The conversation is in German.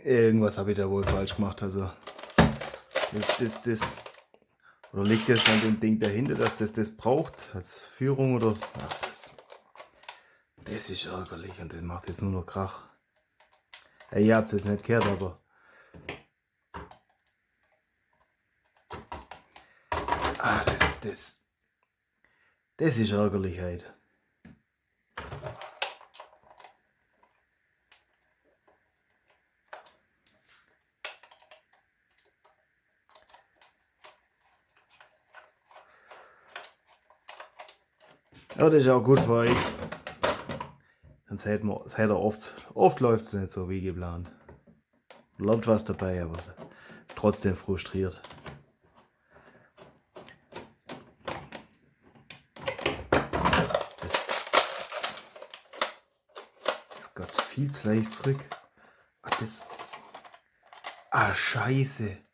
Irgendwas habe ich da wohl falsch gemacht. Also das. Oder liegt das an dem Ding dahinter, dass das braucht als Führung oder. Ach, das ist ärgerlich und das macht jetzt nur noch Krach. Ja, ihr habt es jetzt nicht gehört, aber. Ah, das ist ärgerlich halt. Ja, das ist auch gut für euch. Sonst hätte er oft läuft es nicht so wie geplant. Läuft was dabei, aber trotzdem frustriert. Das geht viel zu leicht zurück. Ach, das. Ah, scheiße.